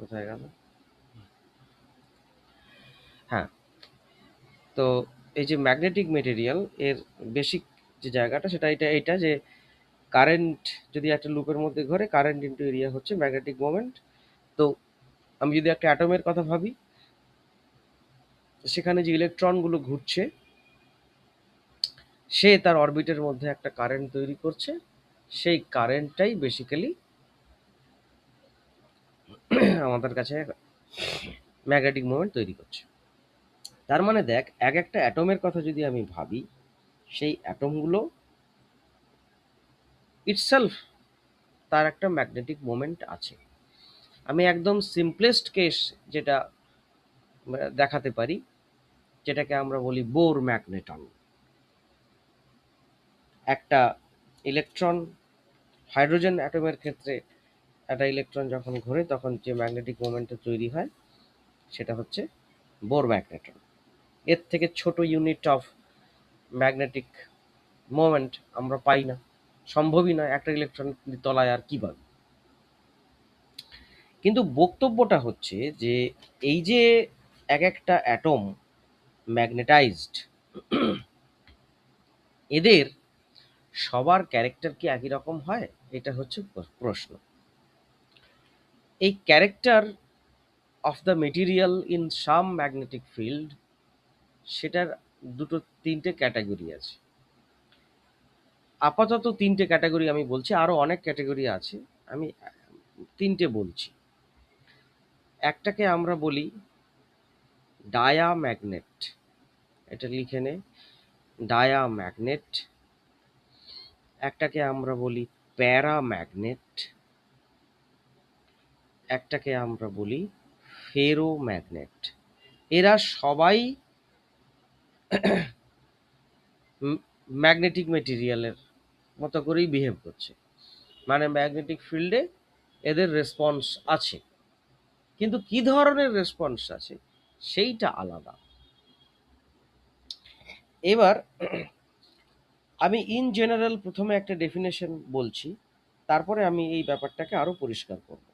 কোথায় গেল? হ্যাঁ, তো এই যে ম্যাগনেটিক মেটেরিয়াল এর বেসিক যে জায়গাটা সেটা এটা যে কারেন্ট যদি একটা লুপের মধ্যে ঘোরে, কারেন্ট ইন্টু এরিয়া হচ্ছে ম্যাগনেটিক মোমেন্ট। তো আমি যদি একটা অ্যাটমের কথা ভাবি, সেখানে যে ইলেকট্রনগুলো ঘুরছে, সে তার অরবিটের মধ্যে একটা কারেন্ট তৈরি করছে। সেই কারেন্টটাই বেসিক্যালি আমাদের কাছে ম্যাগনেটিক মোমেন্ট তৈরি করছে। তার মানে দেখ, এক একটা অ্যাটমের কথা যদি আমি ভাবি, সেই অ্যাটমগুলো ইটসেলফ তার একটা ম্যাগনেটিক মোমেন্ট আছে। আমি একদম সিম্পলেস্ট কেস যেটা দেখাতে পারি, যেটাকে আমরা বলি বোর ম্যাগনেটন। একটা ইলেকট্রন, হাইড্রোজেন অ্যাটমের ক্ষেত্রে একটা ইলেকট্রন যখন ঘোরে তখন যে ম্যাগনেটিক মোমেন্টটা তৈরি হয় সেটা হচ্ছে বোর ম্যাগনেটন। এর থেকে ছোট ইউনিট অফ ম্যাগনেটিক মোমেন্ট আমরা পাই না, সম্ভবই নয়। একটা ইলেকট্রন তলায় আর কি পাবে। কিন্তু বক্তব্যটা হচ্ছে যে এই যে এক একটা অ্যাটম ম্যাগনেটাইজড, এদের সবার ক্যারেক্টার কি একই রকম হয়? এটা হচ্ছে প্রশ্ন। এই character of the material in some magnetic field, সেটার তিনটে ক্যাটাগরি আছে। আপাতত তিনটে ক্যাটাগরি আমি বলছি, আরো অনেক ক্যাটাগরি আছে, আমি তিনটে বলছি। একটাকে আমরা বলি ডায়াম্যাগনেট, এটা লিখে নে, ডায়াম্যাগনেট। একটাকে আমরা বলি প্যারাম্যাগনেট, একটাকে আমরা বলি ফেরোম্যাগনেট। এরা সবাই ম্যাগনেটিক মেটেরিয়ালের মতো করেই বিহেভ করছে, মানে ম্যাগনেটিক ফিল্ডে এদের রেসপন্স আছে, কিন্তু কি ধরনের রেসপন্স আছে সেইটা আলাদা। এবার আমি ইন জেনারেল প্রথমে একটা ডেফিনেশন বলছি, তারপরে আমি এই ব্যাপারটাকে আরো পরিষ্কার করব।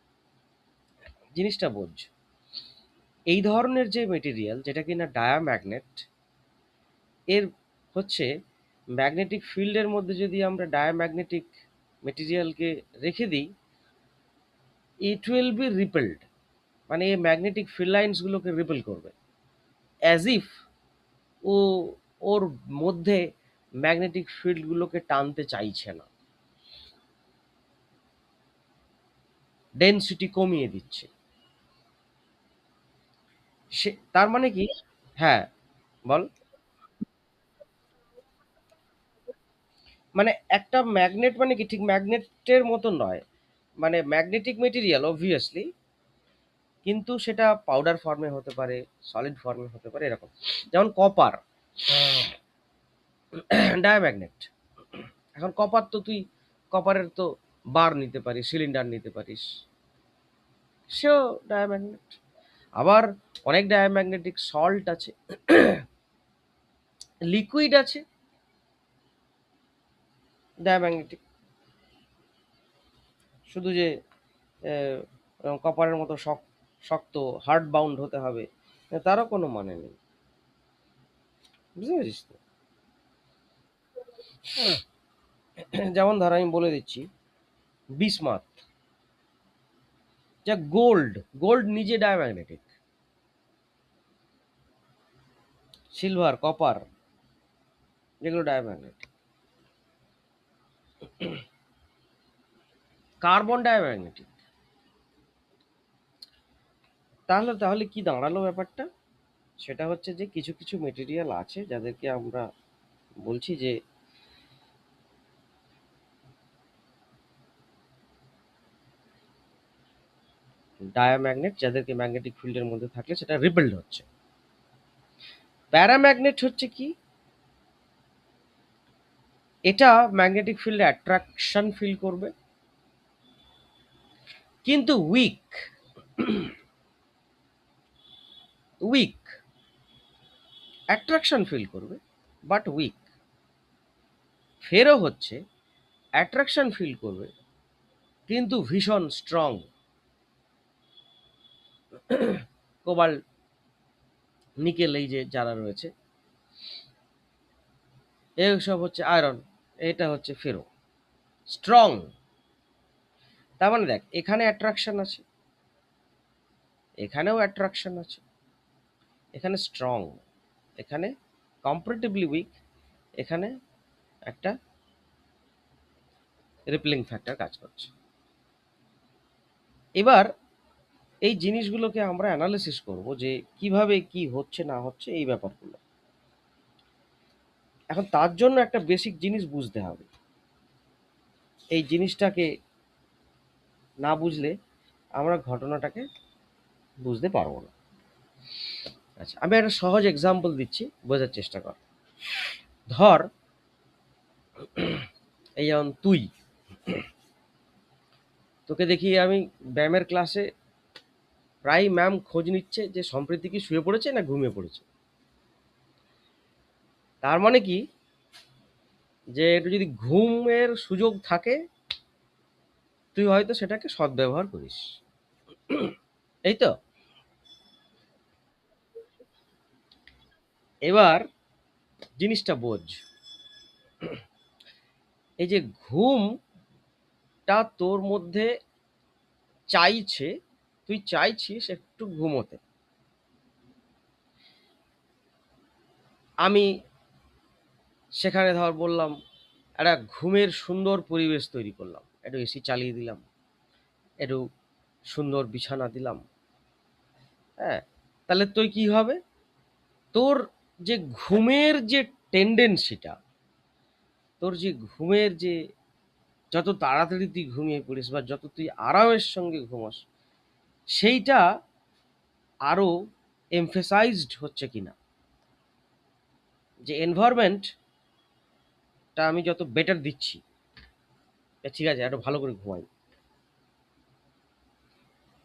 জিনিসটা বোঝ, এই ধরনের যে মেটেরিয়াল যেটা কিনা ডায়াম্যাগনেট, এর হচ্ছে ম্যাগনেটিক ফিল্ডের মধ্যে যদি আমরা ডায়াম্যাগনেটিক মেটেরিয়ালকে রেখে দিই, ইট উইল বি রিপেলড, মানে এই ম্যাগনেটিক ফিল্ড লাইন্সগুলোকে রিপেল করবে, অ্যাজ ইফ ও ওর মধ্যে ম্যাগনেটিক ফিল্ডগুলোকে টানতে চাইছে না, ডেনসিটি কমিয়ে দিচ্ছে। সে তার মানে কি? হ্যাঁ, বল। মানে একটা ম্যাগনেট মানে কি ঠিক ম্যাগনেটের মতো নয়, মানে ম্যাগনেটিক মেটেরিয়াল অবভিয়াসলি, কিন্তু সেটা পাউডার ফর্মে হতে পারে, সলিড ফর্মে হতে পারে, এরকম। যেমন কপার ডায়াম্যাগনেট। এখন কপার তো তুই, কপারের তো বার নিতে পারিস, সিলিন্ডার নিতে পারিস, সেও ডায়াম্যাগনেট। আবার অনেক ডায়াম্যাগনেটিক সল্ট আছে, লিকুইড আছে ডায়াম্যাগনেটিক। শুধু যে কপারের মতো শক্ত হার্ড বাউন্ড হতে হবে তারও কোনো মানে নেই, বুঝতে পেরেছিস তো? যেমন ধর আমি বলে দিচ্ছি, বিসমাথ, যা গোল্ড, গোল্ড নিজে ডায়াম্যাগনেটিক, সিলভার, কপার, যেগুলো ডায়াম্যাগনেটিক, কার্বন ডায়াম্যাগনেটিক। তাহলে তাহলে কি দাঁড়ালো ব্যাপারটা? সেটা হচ্ছে যে কিছু কিছু মেটেরিয়াল আছে যাদেরকে আমরা বলছি যে ডায়াম্যাগনেট, যাদেরকে ম্যাগনেটিক ফিল্ডের মধ্যে থাকলে সেটা রিপেলড হচ্ছে। প্যারাম্যাগনেট হচ্ছে কি? এটা ম্যাগনেটিক ফিল্ডে অ্যাট্রাকশন ফিল করবে, কিন্তু উইক, উইক অ্যাট্রাকশন ফিল করবে বাট উইক। ফেরো হচ্ছে অ্যাট্রাকশন ফিল করবে কিন্তু ভীষণ স্ট্রং। কোবাল্ট, নিকেল, এই যে যারা রয়েছে, এইসব হচ্ছে আয়রন, এটা হচ্ছে ফেরো। স্ট্রং, তার মানে দেখ এখানে অ্যাট্রাকশন আছে, এখানেও অ্যাট্রাকশন আছে, এখানে স্ট্রং, এখানে কম্পারেটিভলি উইক, এখানে একটা রিপেলিং ফ্যাক্টর কাজ করছে। এবার এই জিনিসগুলোকে আমরা অ্যানালিসিস করব যে কিভাবে কি হচ্ছে না হচ্ছে এই ব্যাপারগুলো। এখন তার জন্য একটা বেসিক জিনিস বুঝতে হবে, এই জিনিসটাকে না বুঝলে আমরা ঘটনাটাকে বুঝতে পারবো না। আচ্ছা, আমি একটা সহজ এক্সাম্পল দিচ্ছি, বোঝার চেষ্টা কর। ধর এই যেমন তুই, তোকে দেখি আমি ব্যায়ামের ক্লাসে প্রায় ম্যাম খোঁজ নিচ্ছে যে সম্প্রীতি কি শুয়ে পড়েছে না ঘুমিয়ে পড়েছে। তার মানে কি, যে একটু যদি ঘুমের সুযোগ থাকে তুই হয়তো সেটাকে সদ্ব্যবহার করিস, এই তো। এবার জিনিসটা বোঝ, এই যে ঘুমটা তোর মধ্যে চাইছে, তুই চাইছিস একটু ঘুমোতে, আমি সেখানে ধর বললাম একটা ঘুমের সুন্দর পরিবেশ তৈরি করলাম, একটু এসি চালিয়ে দিলাম, একটু সুন্দর বিছানা দিলাম, হ্যাঁ, তাহলে তুই কি হবে, তোর যে ঘুমের যে টেন্ডেন্সিটা, তোর যে ঘুমের যে, যত তাড়াতাড়ি তুই ঘুমিয়ে পড়িস বা যত তুই আরামের সঙ্গে ঘুমাস, সেইটা আরো এমফেসাইজড হচ্ছে কিনা, যে এনভায়রনমেন্টটা আমি যত বেটার দিচ্ছি, ঠিক আছে একটু ভালো করে ঘুমাই।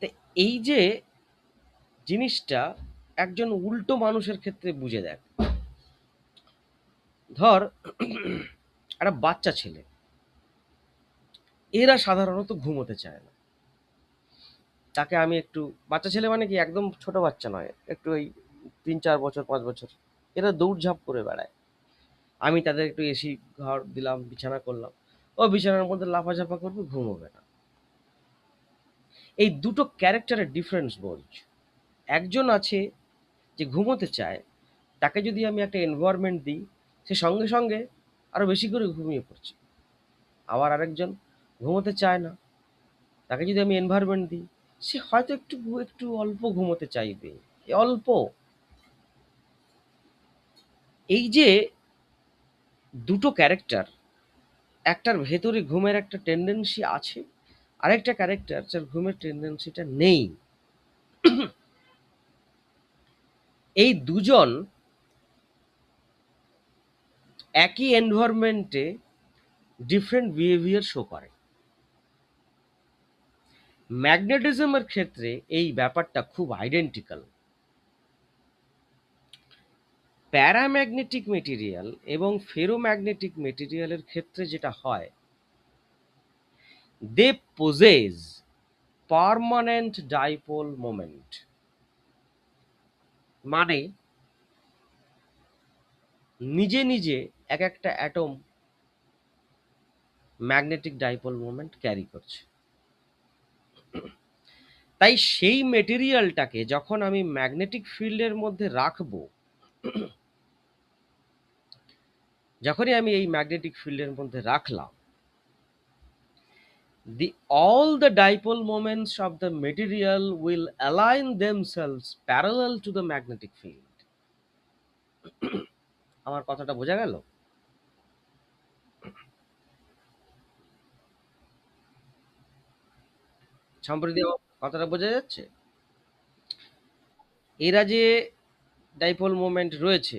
তো এই যে জিনিসটা একজন উল্টো মানুষের ক্ষেত্রে বুঝে দেখ। ধর একটা বাচ্চা ছেলে, এরা সাধারণত ঘুমোতে চায় না, তাকে আমি একটু, বাচ্চা ছেলে মানে কি একদম ছোট বাচ্চা নয়, একটু ওই 3-4 বছর 5 বছর, এরা দৌড়ঝাঁপ করে বেড়ায়, আমি তাদের একটু এসি ঘর দিলাম, বিছানা করলাম, ও বিছানার মধ্যে লাফাঝাপা করবে, ঘুমোবে না। এই দুটো ক্যারেক্টারের ডিফারেন্স বোঝ। একজন আছে যে ঘুমোতে চায়, তাকে যদি আমি একটা এনভায়রনমেন্ট দিই, সে সঙ্গে সঙ্গে আরো বেশি করে ঘুমিয়ে পড়ছে। আবার আরেকজন ঘুমোতে চায় না, তাকে যদি আমি এনভায়রনমেন্ট দিই, সে হয়তো একটু একটু অল্প ঘুমোতে চাইবে, অল্প। এই যে দুটো ক্যারেক্টার, একটার ভেতরে ঘুমের একটা টেন্ডেন্সি আছে, আরেকটা ক্যারেক্টার যার ঘুমের টেন্ডেন্সিটা নেই। এই দুজন একই এনভায়রনমেন্টে ডিফারেন্ট বিহেভিয়ার শো করে। ম্যাগনেটিজমের ক্ষেত্রে এই ব্যাপারটা খুব আইডেন্টিক্যাল। প্যারাম্যাগনেটিক মেটেরিয়াল এবং ফেরোম্যাগনেটিক মেটেরিয়ালের ক্ষেত্রে যেটা হয়, দে পোজেস পার্মানেন্ট ডাইপোল মোমেন্ট, মানে নিজে নিজে এক একটা atom magnetic dipole moment carry করছে। তাই সেই মেটেরিয়ালটাকে যখন আমি ম্যাগনেটিক ফিল্ডের মধ্যে রাখবো, যখনই আমি এই ম্যাগনেটিক ফিল্ডের মধ্যে রাখলাম, all the dipole moments of the material will align themselves parallel to the magnetic field. আমার কথাটা বোঝা গেল? সম্প্রতি আমার কথাটা বোঝা যাচ্ছে? এরা যে ডাইপোল মোমেন্ট রয়েছে,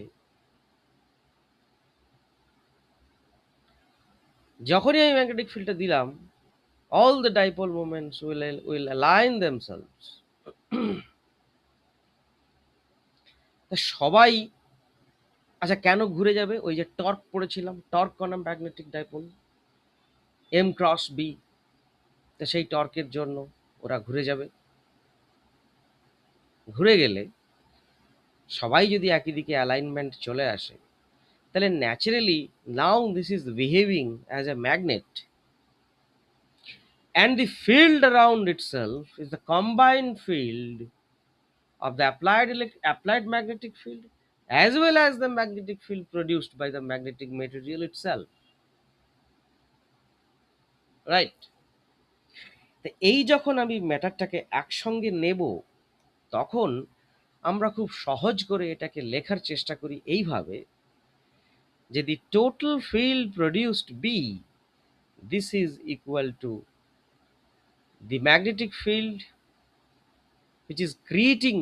যখনই আমি ম্যাগনেটিক ফিল্ডটা দিলাম, all the dipole moments will align themselves. তা সবাই, আচ্ছা কেন ঘুরে যাবে? ওই যে টর্ক পড়েছিলাম, টর্ক কনাম magnetic dipole, M cross B, তা সেই টর্কের জন্য ওরা ঘুরে যাবে। ঘুরে গেলে সবাই যদি একই দিকে অ্যালাইনমেন্ট চলে আসে, তাহলে naturally now this is behaving as a magnet, and the field around itself is the combined field of the applied magnetic field as well as the magnetic field produced by the magnetic material itself, right? তো এই যখন আমি ম্যাটারটাকে একসঙ্গে নেব, তখন আমরা খুব সহজ করে এটাকে লেখার চেষ্টা করি এইভাবে, যে the total field produced B, this is equal to the magnetic field which is creating,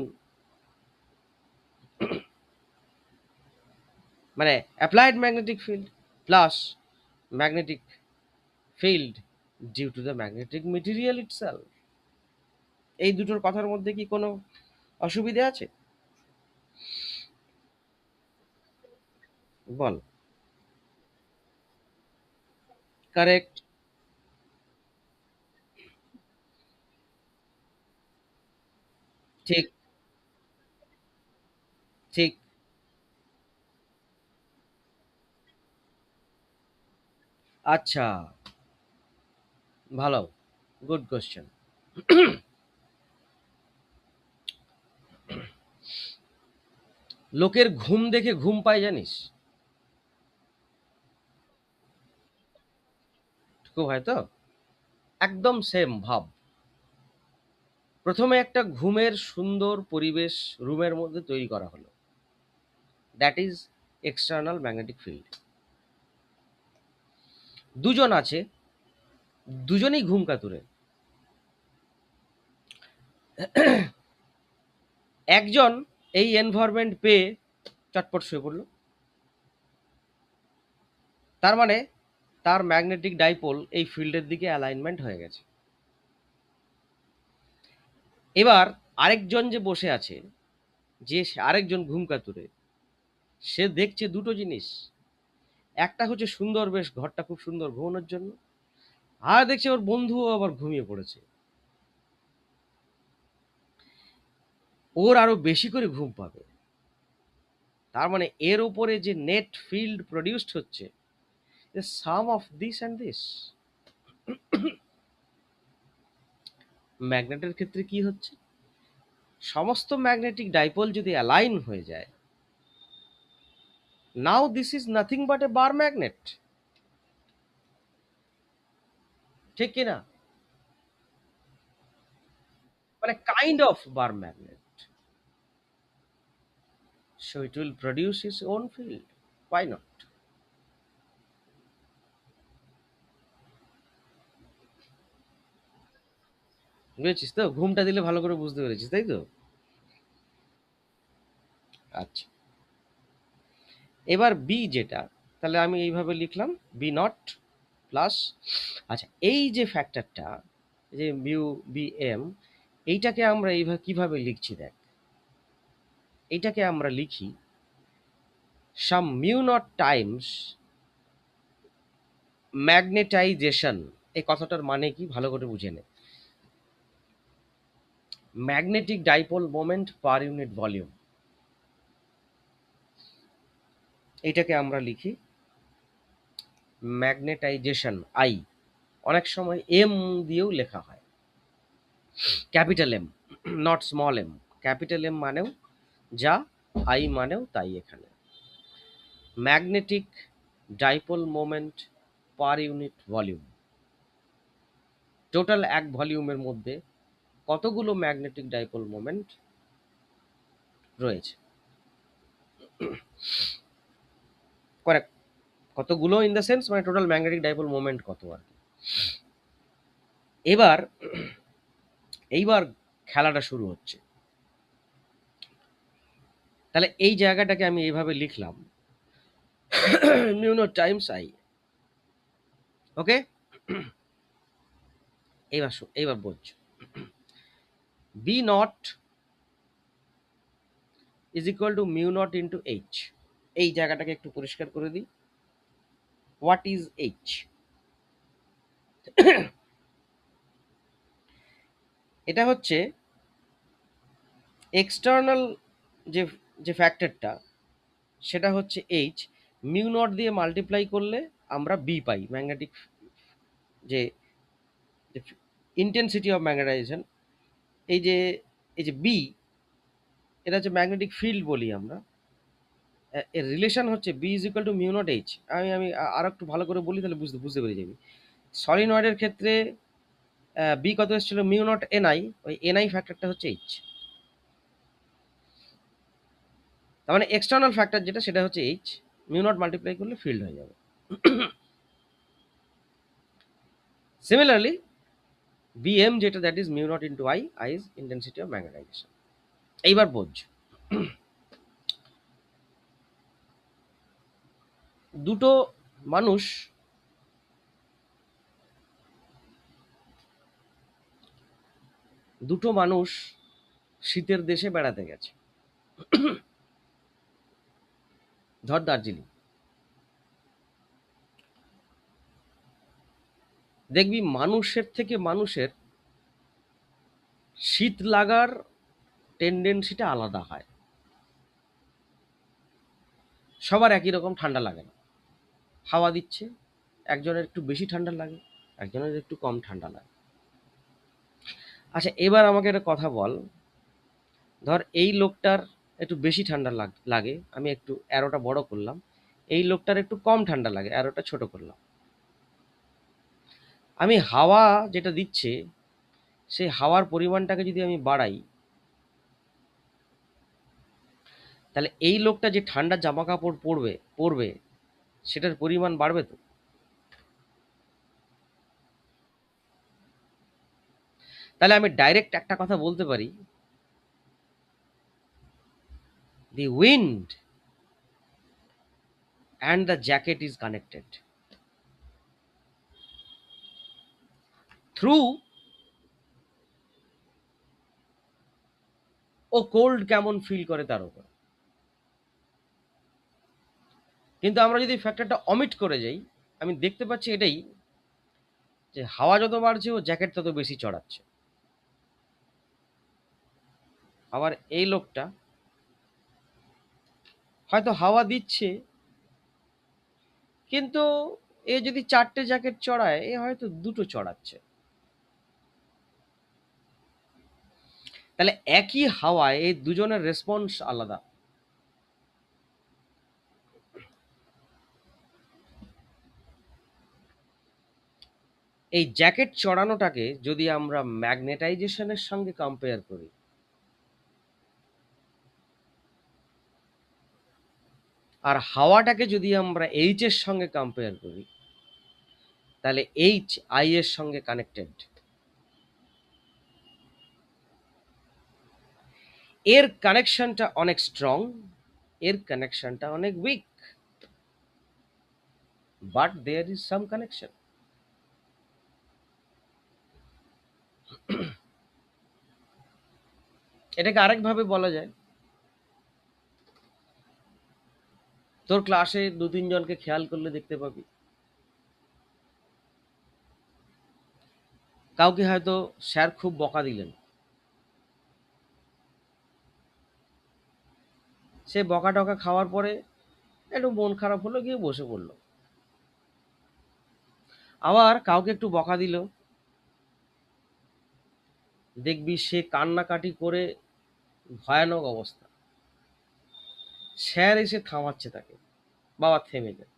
মানে applied magnetic field plus magnetic field due to the magnetic material itself. এই দুটোর কথার মধ্যে কি কোনো অসুবিধে আছে? বল। কারেক্ট। ঠিক। ঠিক। আচ্ছা, ভালো, গুড কোশ্চেন। লোকের ঘুম দেখে ঘুম পায় জানিস? খুব হয়তো একদম সেম ভাব। প্রথমে একটা ঘুমের সুন্দর পরিবেশ রুমের মধ্যে তৈরি করা হলো, that is external magnetic field. দুজন আছে, দুজনেই ঘুম কাতুরে। একজন এই এনভায়রনমেন্ট পেয়ে চটপট শুয়ে পড়লো, তার মানে তার ম্যাগনেটিক ডাইপোল এই ফিল্ডের দিকে অ্যালাইনমেন্ট হয়ে গেছে। এবার আরেকজন যে বসে আছে, যে আরেকজন ঘুম কাতুরে, সে দেখছে দুটো জিনিস। একটা হচ্ছে সুন্দর বেশ ঘরটা খুব সুন্দর ঘুমানোর জন্য, আর দেখছে ওর বন্ধুও আবার ঘুমিয়ে পড়েছে, ওর আরো বেশি করে ঘুম পাবে। তার মানে এর উপরে যে নেট ফিল্ড প্রডিউসড হচ্ছে, সাম অফ দিস অ্যান্ড দিস। ম্যাগনেটের ক্ষেত্রে কি হচ্ছে, সমস্ত ম্যাগনেটিক ডাইপোল যদি অ্যালাইন হয়ে যায়, now this is nothing but a bar magnet, ঠিক কিনা? মানে kind of bar magnet, so it will produce its own field, why not? বুঝেছিস তো? ঘুমটা দিলে ভালো করে বুঝতে পেরেছিস, তাই তো? আচ্ছা, এবার বি যেটা, তাহলে আমি এইভাবে লিখলাম বি নট প্লাস, আচ্ছা এই যে ফ্যাক্টরটা, যে মিউ বি এম, এইটাকে আমরা এইভাবে কিভাবে লিখছি দেখ, এইটাকে আমরা লিখি সাম মিউ নট টাইমস ম্যাগনেটাইজেশন। এই কথাটার মানে কি ভালো করে বুঝে নে, magnetic dipole moment per unit volume, এইটাকে আমরা লিখি ম্যাগনেটাইজেশন আই। অনেক সময় এম দিয়েও লেখা হয়, capital M, not small M. Capital M মানেও যা, আই মানেও তাই। এখানে magnetic dipole moment per unit volume, total এক ভলিউমের মধ্যে কতগুলো ম্যাগনেটিক ডাইপোল মোমেন্ট রয়েছে, করেক্ট, কতগুলো ইন দ্য সেন্স মানে টোটাল ম্যাগনেটিক ডাইপোল মোমেন্ট কত আর কি। এবার এইবার খেলাটা শুরু হচ্ছে। তাহলে এই জায়গাটাকে আমি এইভাবে লিখলাম mu naught times I, okay? এইবার বোঝ, B naught is equal to mu naught into H. এই জায়গাটাকে একটু পরিষ্কার করে দিই, হোয়াট ইজ এইচ? এটা হচ্ছে এক্সটার্নাল যে যে ফ্যাক্টরটা সেটা হচ্ছে এইচ, মিউ নট দিয়ে মাল্টিপ্লাই করলে আমরা বি পাই, ম্যাগনেটিক যে ইন্টেন্সিটি অফ ম্যাগনেটাইজেশন। এই যে এই যে বি, এটা হচ্ছে ম্যাগনেটিক ফিল্ড বলি আমরা। এর রিলেশন হচ্ছে B is equal to mu naught H. আমি আমি আর একটু ভালো করে বলি, তাহলে বুঝতে বুঝতে পেরে যাবি। সলিনয়েডের ক্ষেত্রে বি কত এসেছিল, মিউ নট এনআই, ওই এনআই ফ্যাক্টরটা হচ্ছে এইচ। তার মানে এক্সটার্নাল ফ্যাক্টর যেটা সেটা হচ্ছে এইচ, মিউ নট মাল্টিপ্লাই করলে ফিল্ড হয়ে যাবে। সিমিলারলি বিএম যেটা, that is mu naught into I, I is intensity of magnetization. এইবার বোঝ, দুটো মানুষ দুটো মানুষ শীতের দেশে বেড়াতে গেছে, ধর দার্জিলিং। দেখবি মানুষের থেকে মানুষের শীত লাগার টেন্ডেন্সিটা আলাদা হয়। সবার একই রকম ঠান্ডা লাগে না। হাওয়া দিচ্ছে, একজনের একটু বেশি ঠান্ডা লাগে, একজনের একটু কম ঠান্ডা লাগে। আচ্ছা, এবার আমাকে একটা কথা বল, ধর এই লোকটার একটু বেশি ঠান্ডা লাগে, আমি একটু অ্যারোটা বড় করলাম। এই লোকটার একটু কম ঠান্ডা লাগে, অ্যারোটা ছোট করলাম। আমি হাওয়া যেটা দিচ্ছে সেই হাওয়ার পরিমাণটাকে যদি আমি বাড়াই, তাহলে এই লোকটা যে ঠান্ডা জামা কাপড় পরবে পরবে সেটার পরিমাণ বাড়বে তো। তাহলে আমি ডাইরেক্ট একটা কথা বলতে পারি, the wind and the jacket is connected through ও কোল্ড কেমন ফিল করে তার উপর। কিন্তু আমরা যদি ফ্যাক্টরটা অমিট করে যাই, আমি দেখতে পাচ্ছি এটাই, যে হাওয়া যত বাড়ছে ও জ্যাকেট তত বেশি চড়াচ্ছে। আবার এই লোকটা হয়তো হাওয়া দিচ্ছে, কিন্তু এ যদি 4টে জ্যাকেট চড়ায়, এ হয়তো 2টো চড়াচ্ছে। তাহলে একই হাওয়ায় এই দুজনের রেসপন্স আলাদা। এই জ্যাকেট চড়ানোটাকে যদি আমরা ম্যাগনেটাইজেশনের সঙ্গে কম্পেয়ার করি, আর হাওয়াটাকে যদি আমরা এইচ এর সঙ্গে কম্পেয়ার করি, তাহলে এইচ আই এর সঙ্গে কানেক্টেড। এর কানেকশনটা অনেক স্ট্রং, এর কানেকশনটা অনেক weak, but there is some connection. এটাকে আরেকভাবে বলা যায়, তোর ক্লাসে 2-3 জনকে খেয়াল করলে দেখতে পাবি, কাউকে হয়তো স্যার খুব বকা দিলেন, সে বকা টকা খাওয়ার পরে একটু মন খারাপ হলো, গিয়ে বসে পড়লো। আবার কাউকে একটু বকা দিল, দেখবি সে কান্নাকাটি করে ভয়ানক অবস্থা, স্যার এসে থামাচ্ছে তাকে, বাবা থেমে যায়।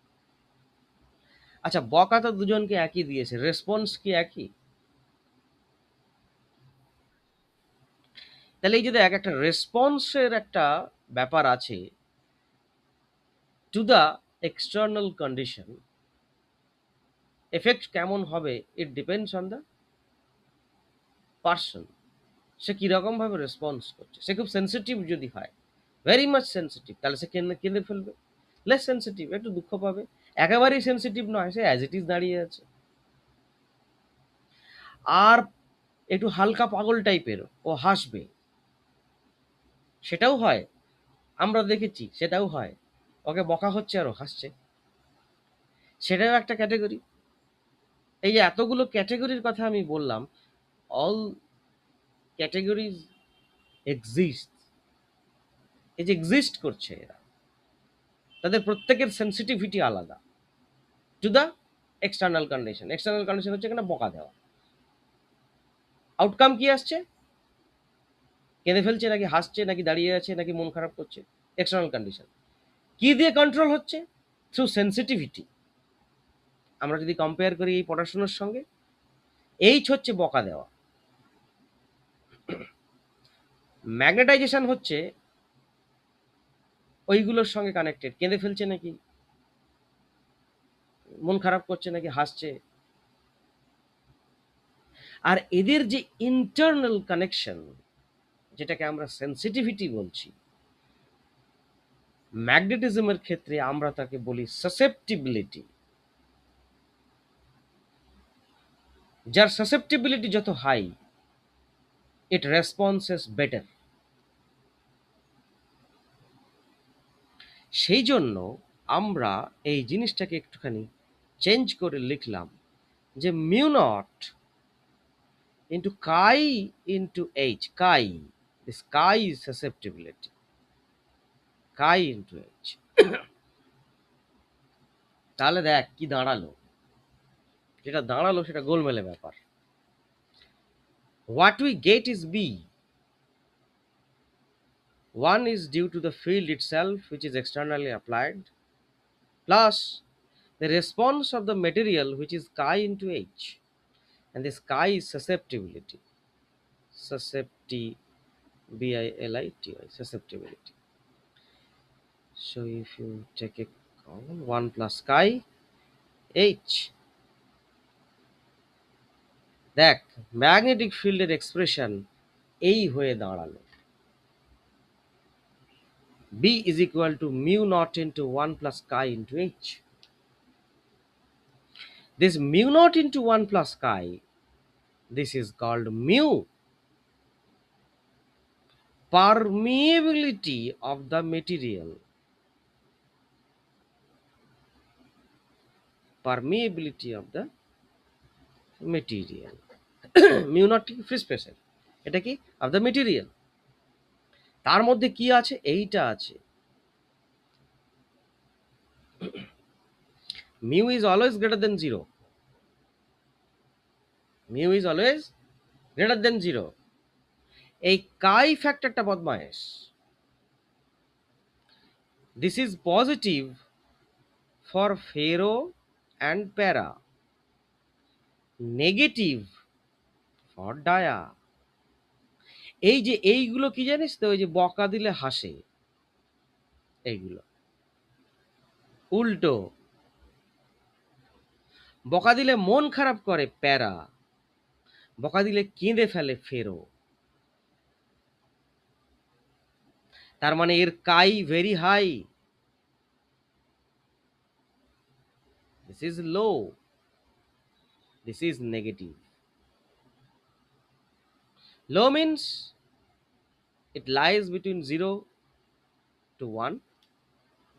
আচ্ছা, বকা তো দুজনকে একই দিয়েছে, রেসপন্স কি একই? তাহলে এই যে দেখ, একটা রেসপন্সের একটা ব্যাপার আছে to the external condition. Effect কেমন হবে, it depends on the person. সে কিরকম ভাবে রেসপন্স করছে। সে খুব সেন্সিটিভ যদি হয়, ভেরি মাচ সেন্সিটিভ, তাহলে সে কেঁদে কেঁদে ফেলবে। লেস সেন্সিটিভ, একটু দুঃখ পাবে। একেবারেই সেন্সিটিভ নয়, সে অ্যাজ ইট ইজ দাঁড়িয়ে আছে। আর একটু হালকা পাগল টাইপের, ও হাসবে, সেটাও হয়, আমরা দেখেছি, সেটাও হয়। ওকে বকা হচ্ছে আর ও হাসছে, সেটাও একটা ক্যাটেগরি। এই যে এতগুলো ক্যাটেগরির কথা আমি বললাম, অল ক্যাটেগরিজ এক্সিস্ট এই যে এক্সিস্ট করছে এরা, তাদের প্রত্যেকের সেন্সিটিভিটি আলাদা two the external condition. External condition হচ্ছে এখানে বকা দেওয়া। আউটকাম কি আসছে? কেঁদে ফেলছে নাকি হাসছে নাকি দাঁড়িয়ে আছে নাকি মন খারাপ করছে? External condition. কি দিয়ে কন্ট্রোল হচ্ছে? Through sensitivity. আমরা যদি কম্পেয়ার করি এই পড়াশোনার সঙ্গে, এইচ হচ্ছে বকা দেওয়া, ম্যাগনেটাইজেশন হচ্ছে ওইগুলোর সঙ্গে কানেক্টেড। কেঁদে ফেলছে নাকি মন খারাপ করছে নাকি হাসছে। আর এদের যে ইন্টারনাল কানেকশন, যেটাকে আমরা সেন্সিটিভিটি বলছি, ম্যাগনেটিজমের ক্ষেত্রে আমরা তাকে বলি সাসেপ্টিবিলিটি। যার সাসেপ্টিবিলিটি যত হাই, ইট রেসপন্সেস বেটার। সেই জন্য আমরা এই জিনিসটাকে একটুখানি চেঞ্জ করে লিখলাম যে mu naught into chi into H. Chi, this chi is susceptibility, chi into H. তাহলে দেখ কি দাঁড়ালো, যেটা দাঁড়ালো সেটা গোলমেলে ব্যাপার। What we get is B. One is due to the field itself, which is externally applied, plus the response of the material, which is chi into h. And this chi is susceptibility. B-I-L-I-T-Y, susceptibility. So if you take a common 1 plus chi h, দেখ magnetic ফিল্ডের expression এই হয়ে দাঁড়ালো। B is equal to mu naught into 1 plus chi into h. This mu naught into 1 plus chi, this is called mu, permeability of the material. Permeability of the material. mu naught কি free স্পেসের, এটা কি of the material. তার মধ্যে কি আছে? এইটা আছে। mu is always greater than 0. mu is always greater than 0. এই কাই ফ্যাক্টরটা বদমাইশ। This is positive for ferro and para, negative for dia. এই যে এইগুলো কি জানিস তো, ওই যে বকা দিলে হাসে, এইগুলো উল্টো। বকা দিলে মন খারাপ করে প্যারা, বকা দিলে কেঁদে ফেলে ফেরো। তার মানে এর chi very high, this is low, this is negative. Low means it lies between 0 to 1,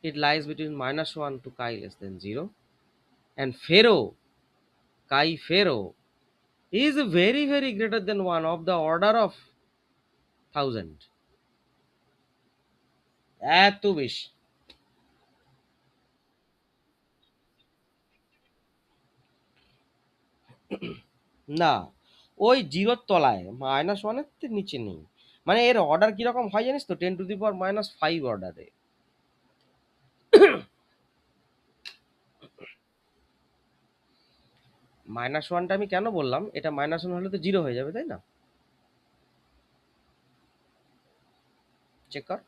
it lies between -1 to chi less than 0. And ferro, chi ferro is very very greater than 1, of the order of 1000, এত বেশি। না, ওই জিরোর তলায়, -1 নিচে নেই। মানে এর অর্ডার কিরকম হয় জানিস তো, 10⁻⁵ অর্ডারে। -1টা আমি কেন বললাম, এটা -1 হলে তো 0 হয়ে যাবে, তাই না? চেক কর।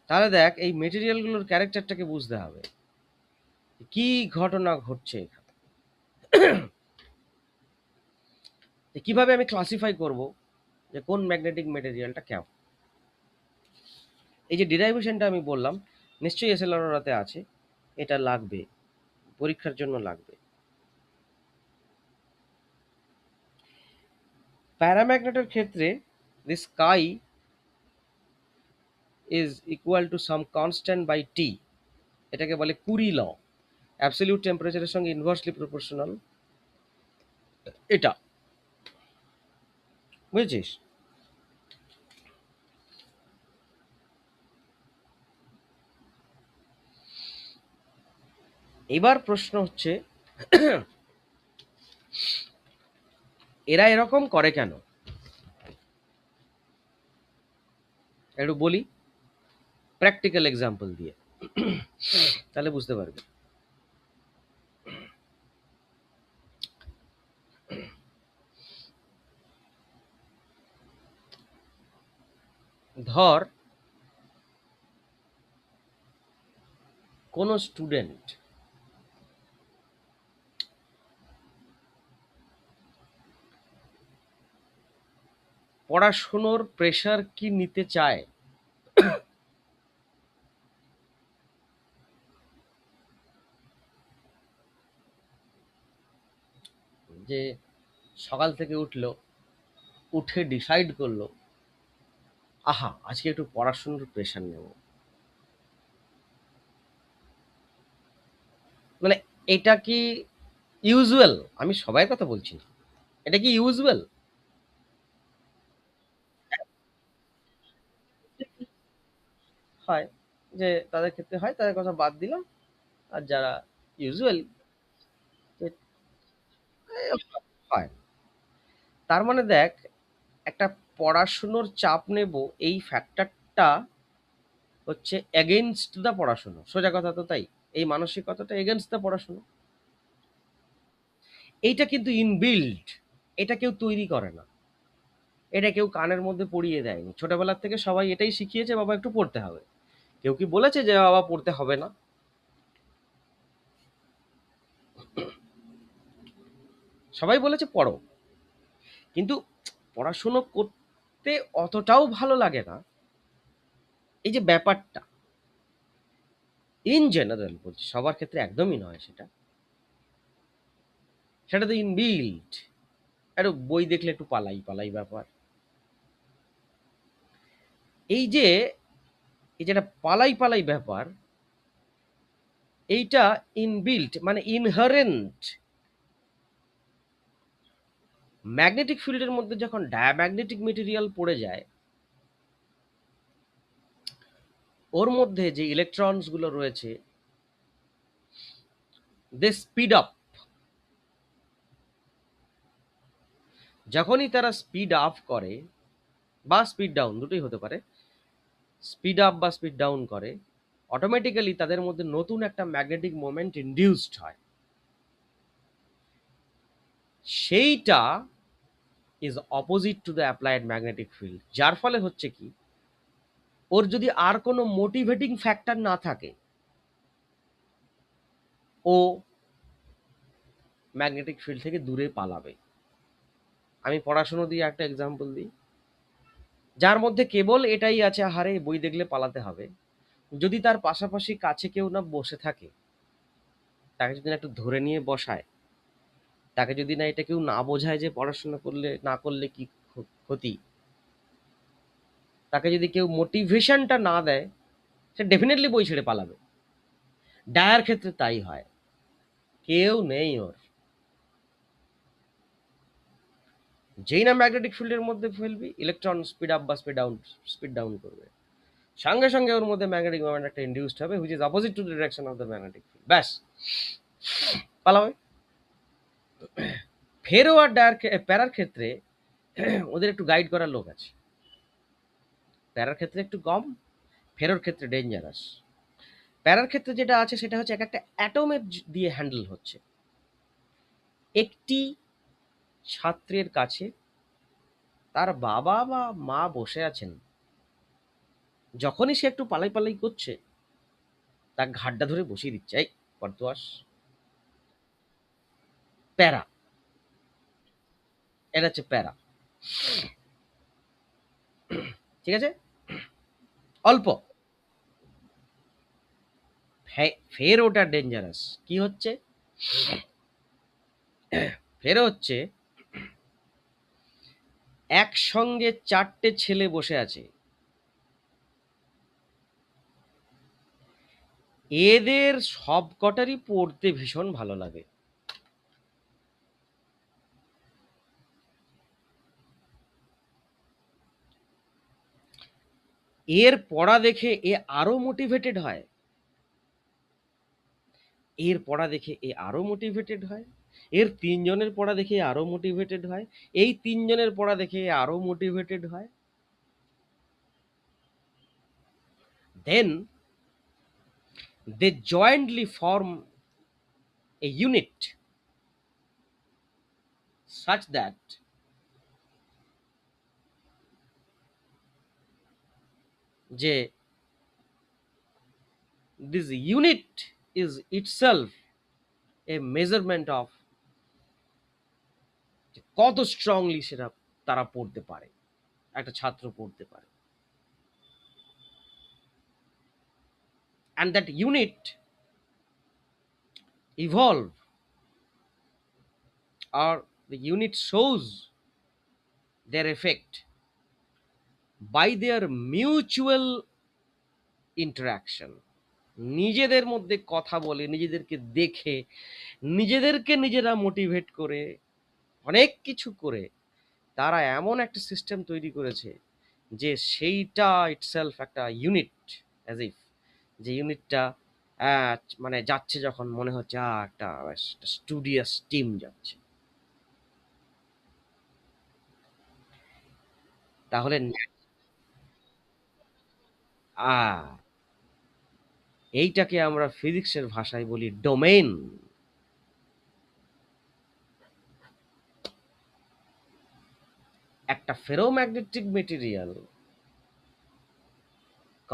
তাহলে দেখ এই মেটেরিয়ালগুলোর ক্যারেক্টারটাকে বুঝতে হবে, কি ঘটনা ঘটছে এখানে। কিভাবে আমি ক্লাসিফাই করব যে কোন ম্যাগনেটিক মেটেরিয়ালটা কেমন। এই যে ডিরাইভেশনটা আমি বললাম, নিশ্চয়ই এসএলআরওতে আছে, এটা লাগবে, পরীক্ষার জন্য লাগবে। প্যারাম্যাগনেটের ক্ষেত্রে this chi is equal to some constant by T, এটাকে বলে কুরি ল। অ্যাবসলিউট টেম্পারেচারের সঙ্গে ইনভার্সলি প্রপোর্শনাল এটা, বুঝেছিস? এবার প্রশ্ন হচ্ছে, এরা এরকম করে কেন? একটু বলি প্র্যাকটিক্যাল এক্সাম্পল দিয়ে, তাহলে বুঝতে পারবে। ধর কোনো স্টুডেন্ট পড়াশুনোর প্রেশার কি নিতে চায়, যে সকাল থেকে উঠলো, উঠে ডিসাইড করলো আহা আজকে একটু পড়াশুনোর প্রেশার নেব, মানে এটা কি ইউজুয়াল? আমি সবাই কথা বলছি না, এটা কি ইউজুয়াল? হয় যে তাদের ক্ষেত্রে হয়, তাদের কথা বাদ দিলাম। আর যারা ইউজুয়াল হয়, তার মানে দেখ, একটা পড়াশুনোর চাপ নেব, এই ফ্যাক্টরটা হচ্ছে এগেইনস্ট দা পড়াশুনো। সোজা কথা তো তাই, এই মানসিকতাটা এগেইনস্ট দা পড়াশুনো। এইটা কিন্তু ইনবিল্ড, এটা কেউ তৈরি করে না, এটা কেউ কানের মধ্যে পড়িয়ে দেয়নি। ছোটবেলার থেকে সবাই এটাই শিখিয়েছে, বাবা একটু পড়তে হবে। কেউ কি বলেছে যে বাবা পড়তে হবে না? সবাই বলেছে পড়ো, কিন্তু পড়াশুনো করতে অতটাও ভালো লাগে না। এই যে ব্যাপারটা, ইন জেনারেল বলছি, সবার ক্ষেত্রে একদমই নয় সেটা, সেটা তো ইনবিল্ড। একটু বই দেখলে একটু পালাই পালাই ব্যাপার। এই যে এই যেটা পালাই পালাই ব্যাপার, এইটা ইনবিল্ট মানে ইনহারেন্ট। ম্যাগনেটিক ফিল্ডের মধ্যে যখন ডায়াম্যাগনেটিক মেটেরিয়াল পড়ে যায়, ওর মধ্যে যে ইলেকট্রনস গুলো রয়েছে, দে স্পিড আপ। যখনই তারা স্পিড আপ করে বা স্পিড ডাউন, দুটোই হতে পারে, স্পিড আপ বা স্পিড ডাউন করে, অটোমেটিক্যালি তাদের মধ্যে নতুন একটা ম্যাগনেটিক মোমেন্ট ইনডিউসড হয়। সেইটা is opposite to the applied magnetic field. যার ফলে হচ্ছে কি, ওর যদি আর কোনো মোটিভেটিং ফ্যাক্টর না থাকে, ও ম্যাগনেটিক ফিল্ড থেকে দূরে পালাবে। আমি পড়াশুনো দিয়ে একটা এক্সাম্পল দিই, যার মধ্যে কেবল এটাই আছে, আহারে বই দেখলে পালাতে হবে, যদি তার পাশাপাশি কাছে কেউ না বসে থাকে, তাকে যদি না একটু ধরে নিয়ে বসায়, তাকে যদি না এটা কেউ না বোঝায় যে পড়াশোনা করলে না করলে কি ক্ষতি, তাকে যদি কেউ মোটিভেশনটা না দেয়, সে ডেফিনেটলি বই ছেড়ে পালাবে। ডায়ার ক্ষেত্রে তাই হয়, কেউ নেই ওর, যেই না ম্যাগনেটিক ফিল্ডের মধ্যে ফেলবি, ইলেকট্রন স্পিড আপ বা স্পিড ডাউন করবে, সঙ্গে সঙ্গে ওর মধ্যে ম্যাগনেটিক মোমেন্ট একটা ইনডিউসড হবে, which is opposite to the direction of the magnetic field. ব্যাস, পালাবে। ফেরো আর ডায়ার প্যারার ক্ষেত্রে ওদের একটু গাইড করার লোক আছে। প্যারার ক্ষেত্রে একটু কম, ফেরোর ক্ষেত্রে ডেঞ্জারাস। প্যারার ক্ষেত্রে যেটা আছে সেটা হচ্ছে এক একটা অ্যাটমের দিয়ে হ্যান্ডেল হচ্ছে। একটি ছাত্রের কাছে তার বাবা বা মা বসে আছেন, যখনই সে একটু পালাই পালাই করছে, তার ঘাড়টা ধরে বসিয়ে দিচ্ছে, এই পড়তোয়াস। প্যারা, এটা হচ্ছে প্যারা। ঠিক আছে, অল্প। ফের ওটা ডেঞ্জারাস। কি হচ্ছে? ফের হচ্ছে একসঙ্গে চারটে ছেলে বসে আছে, এদের সবকটারই পড়তে ভীষণ ভালো লাগে। এর পড়া দেখে এ আরো মোটিভেটেড হয়, এর পড়া দেখে এ আরো মোটিভেটেড হয়, এর তিনজনের পড়া দেখে এ আরো মোটিভেটেড হয়, এই তিনজনের পড়া দেখে এ আরো মোটিভেটেড হয়। Then they jointly form a unit such that যে this unit is itself a measurement of কত স্ট্রংলি সেটা তারা পড়তে পারে, একটা ছাত্র পড়তে পারে। And that unit evolve, or the unit shows their effect by their mutual interaction। নিজেদের মধ্যে কথা বলে, নিজেদেরকে দেখে, নিজেদেরকে নিজেরা মোটিভেট করে, অনেক কিছু করে তারা এমন একটা সিস্টেম তৈরি করেছে যে সেইটা ইটসেলফ একটা ইউনিট, অ্যাজ ইফ যে ইউনিটটা মানে যাচ্ছে যখন মনে হচ্ছে একটা স্টুডিয়াস টিম যাচ্ছে। তাহলে এইটাকে আমরা ফিজিক্সের ভাষায় বলি ডোমেইন। একটা ferromagnetic material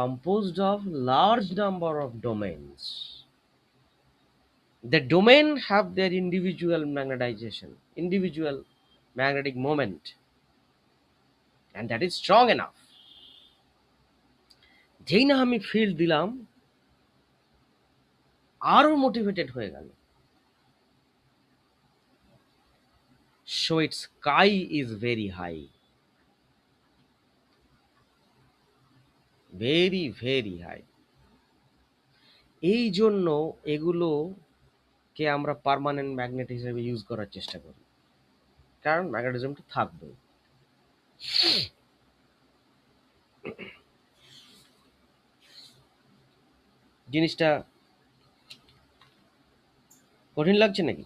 composed of large number of domains. The domain have their individual magnetization, individual magnetic moment, and that is strong enough। যেই না আমি ফিল্ড দিলাম আরো মোটিভেটেড হয়ে গেল। So it's sky is very high, very very high. এই জন্য এগুলোকে আমরা পার্মানেন্ট ম্যাগনেট হিসেবে ইউজ করার চেষ্টা করি, কারণ ম্যাগনেটিজমটা থাকবে। জিনিসটা কঠিন লাগছে নাকি?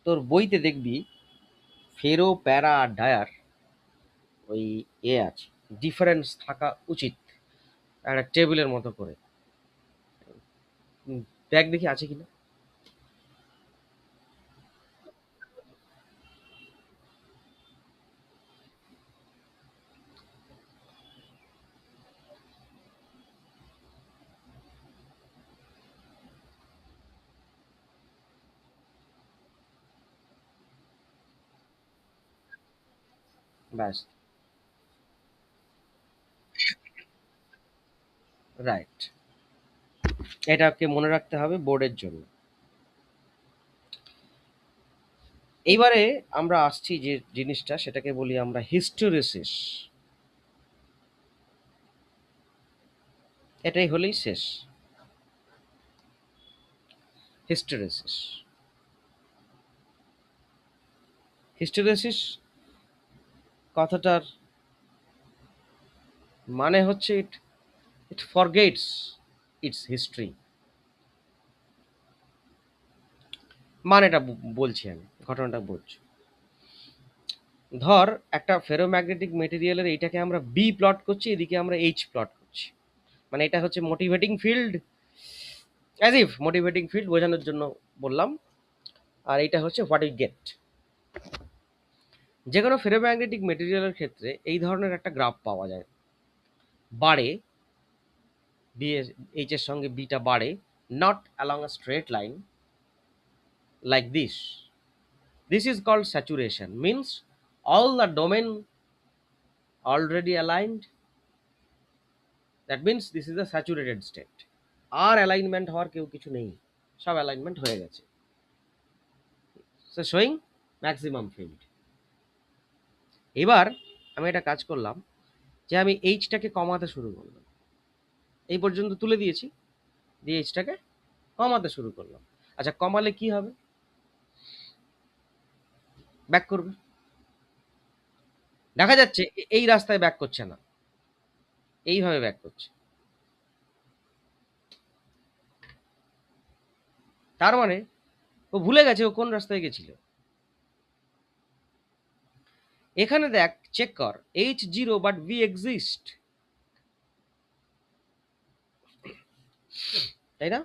তোর বইতে দেখবি ফেরো, প্যারা আর ডায়ার ওই আছে, ডিফারেন্স থাকা উচিত একটা টেবিলের মতো করে। দেখ দেখি আছে কিনা। ব্যাস, রাইট। এটাকে মনে রাখতে হবে বোর্ডের জন্য। এইবারে আমরা আসছি যে জিনিসটা, সেটাকে বলি আমরা হিস্টোরেসিস। এটাই হলেই শেষ, হিস্টোরেসিস। হিস্টোরেসিস কথাটার মানে হচ্ছে ইট ইট ফরগেটস ইটস হিস্ট্রি। মানেটা বলছি আমি, ঘটনাটা বলছি। ধর একটা ফেরোম্যাগনেটিক মেটেরিয়ালের এইটাকে আমরা বি প্লট করছি, এদিকে আমরা এইচ প্লট করছি। মানে এটা হচ্ছে motivating field, as if motivating field বোঝানোর জন্য বললাম। আর এটা হচ্ছে হোয়াট ইউ গেট। যে কোনো ফেরোম্যাগনেটিক মেটেরিয়ালের ক্ষেত্রে এই ধরনের একটা গ্রাফ পাওয়া যায়, বাড়ে, বি এইচ এর সঙ্গে বিটা বাড়ে, not along a straight line like this. This is called saturation, means all the domain already aligned, that means this is a saturated state। আর অ্যালাইনমেন্ট হওয়ার কেউ কিছু নেই, সব অ্যালাইনমেন্ট হয়ে গেছে। So showing maximum field. এবার আমি একটা কাজ করলাম যে আমি এইচটাকে কমাতে শুরু করলাম, এই পর্যন্ত তুলে দিয়েছি, দিয়ে এইচটাকে কমাতে শুরু করলাম। আচ্ছা, কমালে কি হবে? ব্যাক করবে। দেখা যাচ্ছে এই রাস্তায় ব্যাক করছে না, এইভাবে ব্যাক করছে। তার মানে ও ভুলে গেছে ও কোন রাস্তায় গেছিল। এখানে দেখ, চেক কর, H0 বাট V এক্সিস্ট, তাই না?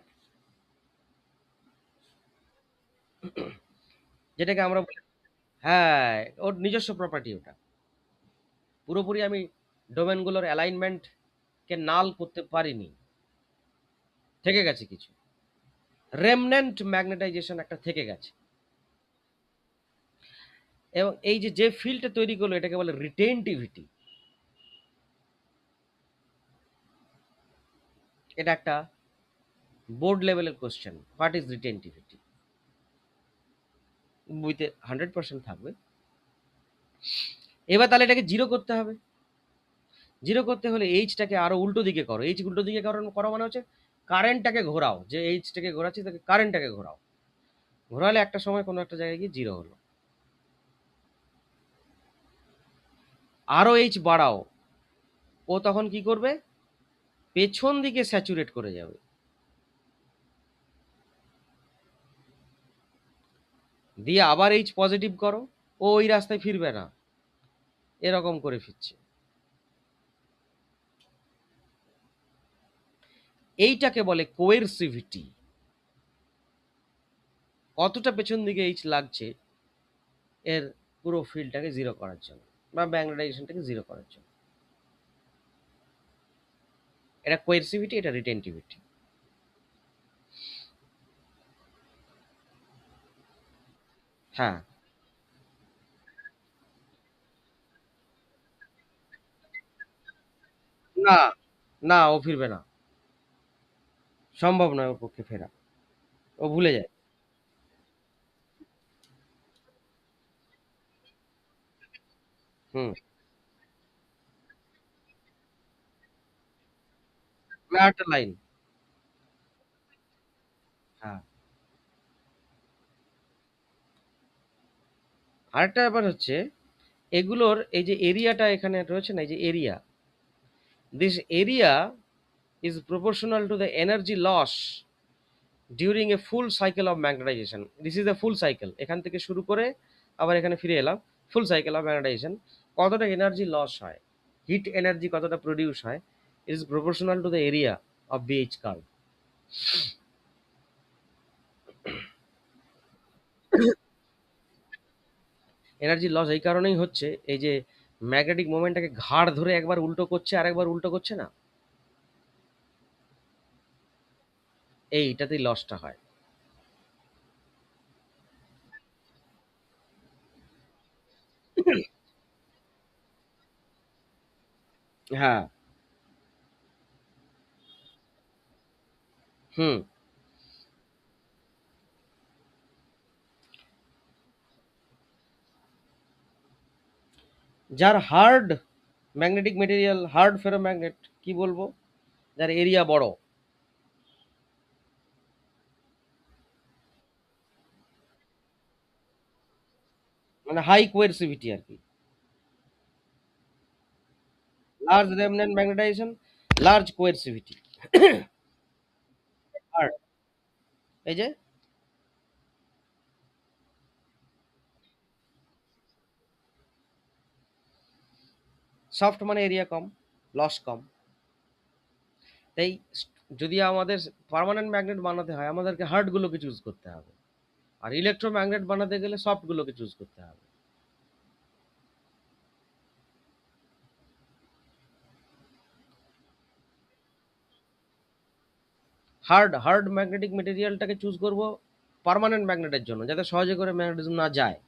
যেটাকে আমরা বলি, হ্যাঁ, ওর নিজস্ব প্রপার্টি ওটা। পুরোপুরি আমি ডোমেনগুলোর অ্যালাইনমেন্ট কে নাল করতে পারিনি, থেকে গেছে কিছু, রেমনেন্ট ম্যাগনেটাইজেশন একটা থেকে গেছে। এবং এই যে যে ফিল্ডটা তৈরি করলো এটাকে বলে রিটেনটিভিটি। এটা একটা বোর্ড লেভেলের কোশ্চেন, হোয়াট ইজ রিটেনটিভিটি, বইতে 100% থাকবে। এবার তাহলে এটাকে জিরো করতে হবে। জিরো করতে হলে এইচটাকে আরো উল্টো দিকে করো। এইচ উল্টো দিকে করো মানে হচ্ছে কারেন্টটাকে ঘোরাও, যে এইচটাকে ঘোরাচ্ছি তাকে কারেন্টটাকে ঘোরাও। ঘোরালে একটা সময় কোনো একটা জায়গায় গিয়ে জিরো হলো। আরো এইচ বাড়াও, ও তখন কি করবে, পেছন দিকে স্যাচুরেট করে যাবে। দিয়ে আবার এইচ পজিটিভ করো, ও ওই রাস্তায় ফিরবে না, এরকম করে ফিরছে। এইটাকে বলে কোয়েরসিভিটি। কতটা পেছন দিকে এইচ লাগছে এর পুরো ফিল্ডটাকে জিরো করার জন্য, বা ম্যাগনেটাইজেশনটাকে জিরো করার জন্য। এটা কোয়েরসিভিটি, এটা রিটেনটিভিটি। হ্যাঁ। না, না, ও ফিরবে না, সম্ভব নয় ওর পক্ষে ফেরা, ও ভুলে যায়। হুম। একটা লাইন। হ্যাঁ। আরেকটা ব্যাপার হচ্ছে, এগুলোর এই যে এরিয়াটা এখানে রয়েছে না, এই যে area, this area is proportional to the energy loss during a full cycle of magnetization. This is a full cycle, এখান থেকে শুরু করে আবার এখানে ফিরে এলাম। ফুল সাইকেল অফ ম্যাগনেটাইজেশন, কতটা এনার্জি লস হয়, হিট এনার্জি কতটা প্রডিউস হয়, it is proportional to the area of B H curve. Energy loss এই কারণেই হচ্ছে, এই যে ম্যাগনেটিক মোমেন্টটাকে ঘাড় ধরে একবার উল্টো করছে আর একবার উল্টো করছে না, এইটাতেই লসটা হয়। হ্যাঁ। হুম। যার hard magnetic material, hard ferromagnet, কি বলবো, যার এরিয়া বড়, মানে হাই কোয়েরসিভিটি আর কি, large remnant magnetization, large coercivity, hard. এই যে সফট মানে এরিয়া কম, লস কম। তাই যদি আমাদের পার্মানেন্ট ম্যাগনেট বানাতে হয় আমাদেরকে হার্ড গুলোকে চুজ করতে হবে, আর ইলেকট্রোম্যাগনেট বানাতে গেলে সফট গুলোকে চুজ করতে হবে। হার্ড হার্ড ম্যাগনেটিক মেটেরিয়ালটাকে চুজ করব পার্মানেন্ট ম্যাগনেটের জন্য, যাতে সহজে করে ম্যাগনেটিজম না যায়।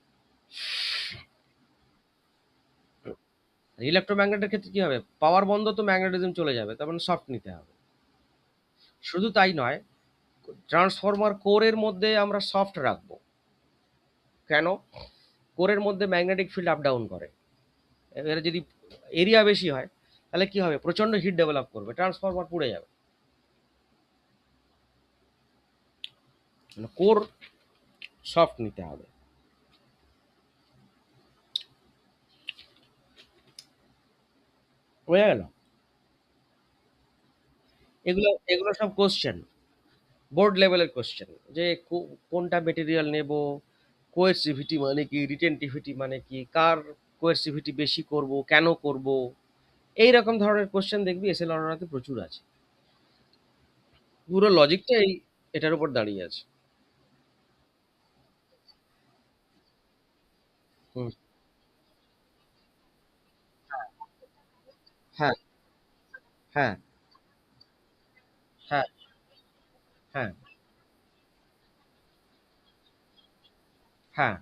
ইলেকট্রোম্যাগনেটের ক্ষেত্রে কি হবে, পাওয়ার বন্ধ তো ম্যাগনেটিজম চলে যাবে, তার মানে সফট নিতে হবে। শুধু তাই নয়, ট্রান্সফরমার কোরের মধ্যে আমরা সফট রাখবো। কেন? কোরের মধ্যে ম্যাগনেটিক ফিল্ড আপ ডাউন করে, এবারে যদি এরিয়া বেশি হয় তাহলে কি হবে, প্রচন্ড হিট ডেভেলপ করবে, ট্রান্সফরমার পুড়ে যাবে। কোর সফট নিতে হবে। বোঝা গেল? এগুলো এগুলো সব কোশ্চেন, বোর্ড লেভেলের কোশ্চেন, যে কোনটা মেটেরিয়াল নেব, কোয়েরসিভিটি মানে কি, রিটেনটিভিটি মানে কি, কার কোয়েরসিভিটি বেশি করব, কেন করব, এই রকম ধরনের কোশ্চেন দেখবি এসএল অনরাতে প্রচুর আছে। পুরো লজিকটা এটার উপর দাঁড়িয়ে আছে। হুম। হ্যাঁ, হ্যাঁ, হ্যাঁ, হ্যাঁ, হ্যাঁ।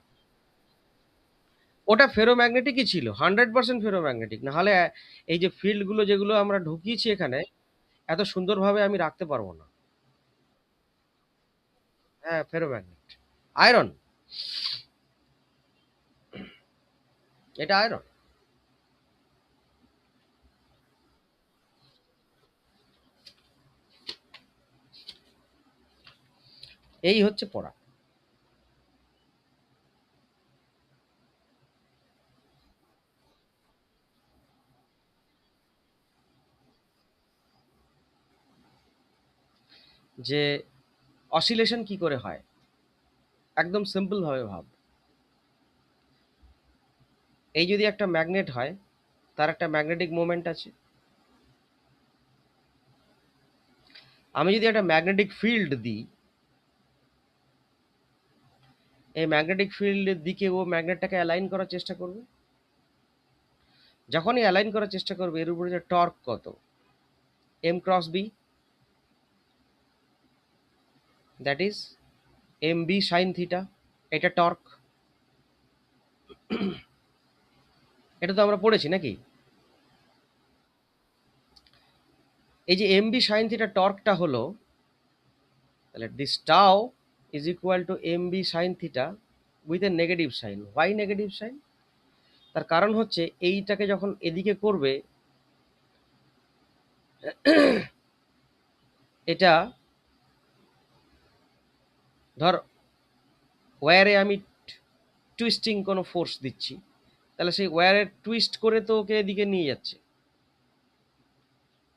ওটা ফেরোম্যাগনেটিকই ছিল, 100% ফেরোম্যাগনেটিক। না হলে এই যে ফিল্ড গুলো যেগুলো আমরা ঢুকিয়েছি এখানে, এত সুন্দরভাবে আমি রাখতে পারবো না। হ্যাঁ, ফেরোম্যাগনেট, আয়রন, এটা আয়রন। এই হচ্ছে পড়া। যে অসিলেশন কি করে হয়, একদম সিম্পল ভাবে ভাব। এই যদি একটা ম্যাগনেট হয়, তার একটা ম্যাগনেটিক মোমেন্ট আছে। আমি যদি একটা ম্যাগনেটিক ফিল্ড দিই, এই ম্যাগনেটিক ফিল্ডের দিকে ও ম্যাগনেটটাকে অ্যালাইন করার চেষ্টা করবে। যখনই অ্যালাইন করার চেষ্টা করবে, এর উপরে যে টর্ক কত, M cross B, that is M B sine theta, এটা টর্ক। এটা তো আমরা পড়েছি নাকি? এই যে এম বি সাইন থিটা টর্কটা হলো, তাহলে this tau is equal to M B sine theta with a negative sign. Why negative sign? তার কারণ হচ্ছে এইটাকে যখন এদিকে করবে, এটা ধর ওয়্যারে আমি টুইস্টিং কোনো ফোর্স দিচ্ছি, তাহলে সেই ওয়্যারে টুইস্ট করে তো ওকে এদিকে নিয়ে যাচ্ছে,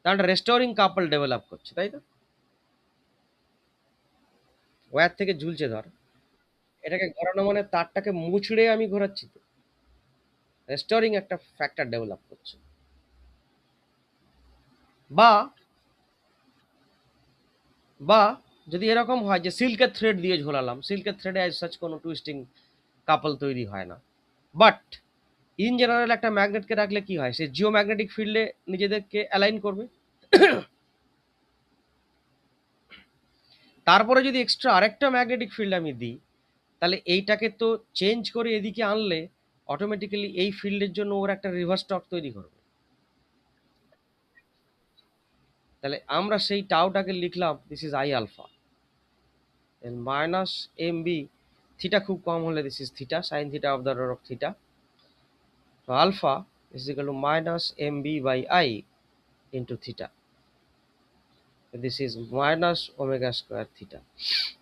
তার রেস্টোরিং কাপল ডেভেলপ করছে, তাই তো? ওয়্যার থেকে ঝুলছে ধর, এটাকে ঘোরানো মানে তারটাকে মুচড়ে আমি ঘোরাচ্ছি তো, রেস্টোরিং একটা ফ্যাক্টর ডেভেলপ করছে। বা বা যদি এরকম হয় যে সিল্কের থ্রেড দিয়ে ঝোলালাম, সিল্কের থ্রেডে অ্যাজ সাচ কোনো টুইস্টিং কাপল তৈরি হয় না, বাট ইন জেনারেল একটা ম্যাগনেটকে রাখলে কি হয়, সে জিও ম্যাগনেটিক ফিল্ডে নিজেদেরকে অ্যালাইন করবে। তারপরে যদি এক্সট্রা আরেকটা ম্যাগনেটিক ফিল্ড আমি দিই, তাহলে এইটাকে তো চেঞ্জ করে এদিকে আনলে অটোমেটিক্যালি এই ফিল্ডের জন্য ওর একটা রিভার্স টর্ক তৈরি করবে। তাহলে আমরা সেই টাওটাকে লিখলাম, this is I alpha minus M B, theta খুব কম হলে this is theta sine theta of the order of theta. তো alpha is equal to minus M B by I into theta, this is minus omega square theta.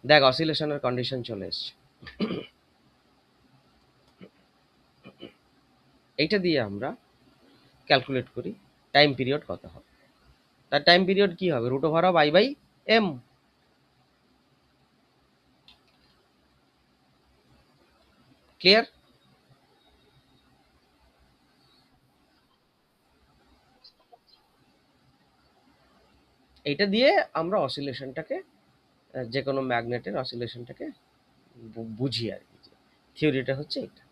দেখ অসিলেশনের condition চলে এসছে। এইটা দিয়ে আমরা ক্যালকুলেট করি টাইম পিরিয়ড কত হবে। তার টাইম পিরিয়ড কি হবে, root over of I by M. Clear? এইটা দিয়ে আমরা অসিলেশনটাকে, যে কোনো ম্যাগনেটের অসিলেশনটাকে বুঝি আর কি। থিওরিটা হচ্ছে এটা।